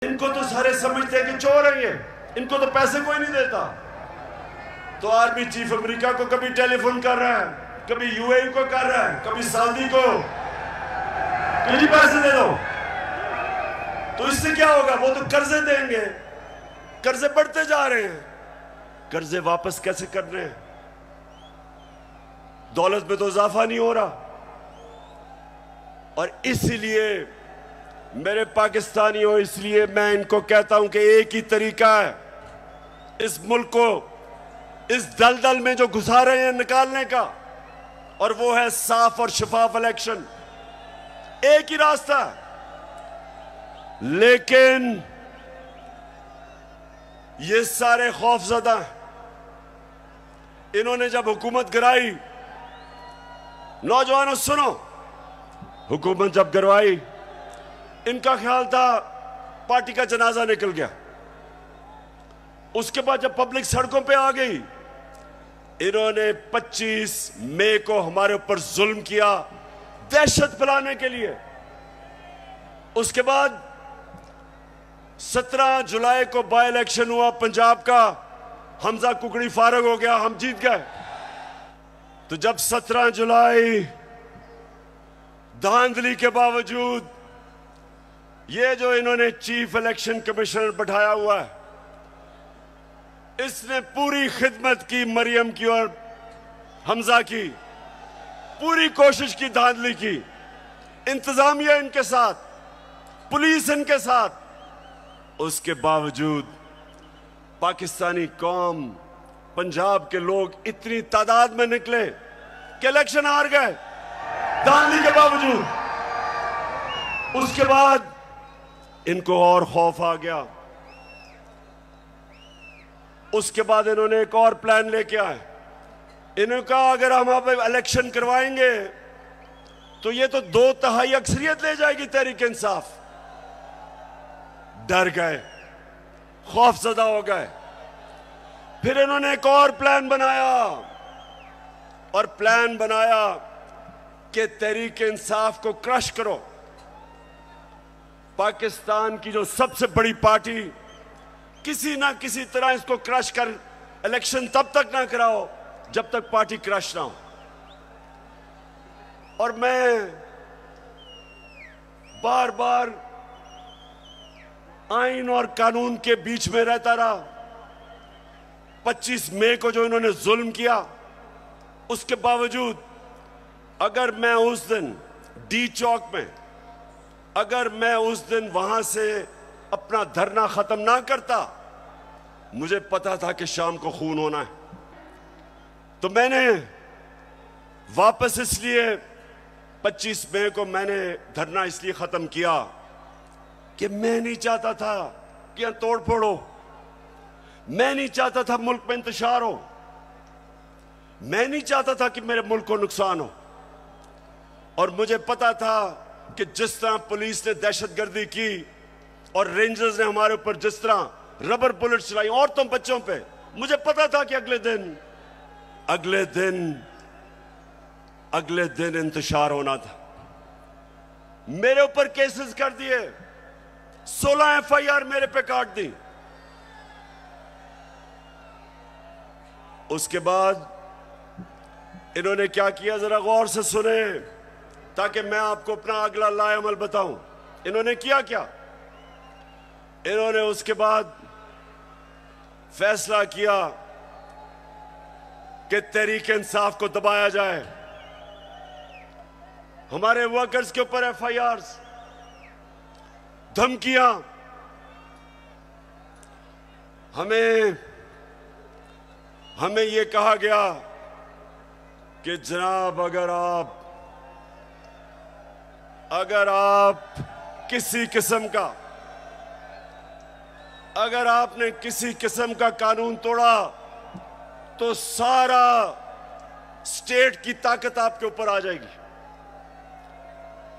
इनको तो सारे समझते हैं कि चोर है ये, इनको तो पैसे कोई नहीं देता। तो आर्मी चीफ अमेरिका को कभी टेलीफोन कर रहा है, कभी यूएई को कर रहा है, कभी सऊदी को, कभी पैसे दे दो। तो इससे क्या होगा? वो तो कर्जे देंगे, कर्जे बढ़ते जा रहे हैं, कर्जे वापस कैसे कर रहे हैं? दौलत में तो इजाफा नहीं हो रहा। और इसलिए मेरे पाकिस्तानियों, इसलिए मैं इनको कहता हूं कि एक ही तरीका है इस मुल्क को इस दलदल में जो घुसा रहे हैं निकालने का, और वो है साफ और शफाफ इलेक्शन। एक ही रास्ता है। लेकिन ये सारे खौफजदा हैं। इन्होंने जब हुकूमत गिराई, नौजवानों सुनो, हुकूमत जब गिरवाई, इनका ख्याल था पार्टी का जनाजा निकल गया। उसके बाद जब पब्लिक सड़कों पे आ गई, इन्होंने 25 मई को हमारे ऊपर जुल्म किया दहशत फैलाने के लिए। उसके बाद 17 जुलाई को बाई इलेक्शन हुआ पंजाब का, हमजा कुकड़ी फारग हो गया, हम जीत गए। तो जब 17 जुलाई धांधली के बावजूद ये जो इन्होंने चीफ इलेक्शन कमिश्नर बैठाया हुआ है, इसने पूरी खिदमत की मरियम की और हमजा की, पूरी कोशिश की, धांधली की, इंतजामिया इनके साथ, पुलिस इनके साथ। उसके बावजूद पाकिस्तानी कौम, पंजाब के लोग इतनी तादाद में निकले कि इलेक्शन हार गए धांधली के बावजूद। उसके बाद इनको और खौफ आ गया। उसके बाद इन्होंने एक और प्लान लेके आए। इन्होंने कहा अगर हम अब इलेक्शन करवाएंगे तो ये तो 2/3 अक्सरियत ले जाएगी तहरीक इंसाफ। डर गए, खौफजदा हो गए। फिर इन्होंने एक और प्लान बनाया, और प्लान बनाया कि तहरीक इंसाफ को क्रश करो। पाकिस्तान की जो सबसे बड़ी पार्टी, किसी ना किसी तरह इसको क्रश कर, इलेक्शन तब तक ना कराओ जब तक पार्टी क्रश ना हो। और मैं बार बार आइन और कानून के बीच में रहता रहा। 25 मई को जो इन्होंने जुल्म किया, उसके बावजूद अगर मैं उस दिन डी चौक में, अगर मैं उस दिन वहां से अपना धरना खत्म ना करता, मुझे पता था कि शाम को खून होना है। तो मैंने वापस इसलिए 25 मई को मैंने धरना इसलिए खत्म किया कि मैं नहीं चाहता था कि यहां तोड़ फोड़ हो, मैं नहीं चाहता था मुल्क में इंतशार हो, मैं नहीं चाहता था कि मेरे मुल्क को नुकसान हो। और मुझे पता था कि जिस तरह पुलिस ने दहशतगर्दी की और रेंजर्स ने हमारे ऊपर जिस तरह रबर बुलेट चलाई औरतों बच्चों पे, मुझे पता था कि अगले दिन इंतशार होना था। मेरे ऊपर केसेस कर दिए, 16 FIR मेरे पे काट दी। उसके बाद इन्होंने क्या किया, जरा गौर से सुने ताकि मैं आपको अपना अगला लाएअमल बताऊं। इन्होंने किया क्या? इन्होंने उसके बाद फैसला किया कि तहरीक इंसाफ को दबाया जाए। हमारे वर्कर्स के ऊपर FIRs, धमकियां। हमें यह कहा गया कि जनाब अगर आप किसी किस्म का, अगर आपने किसी किस्म का कानून तोड़ा तो सारा स्टेट की ताकत आपके ऊपर आ जाएगी।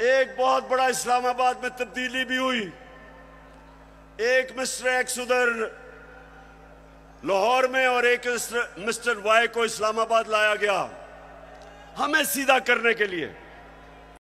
एक बहुत बड़ा इस्लामाबाद में तब्दीली भी हुई। एक मिस्टर एक्स उधर लाहौर में और एक मिस्टर वाई को इस्लामाबाद लाया गया हमें सीधा करने के लिए।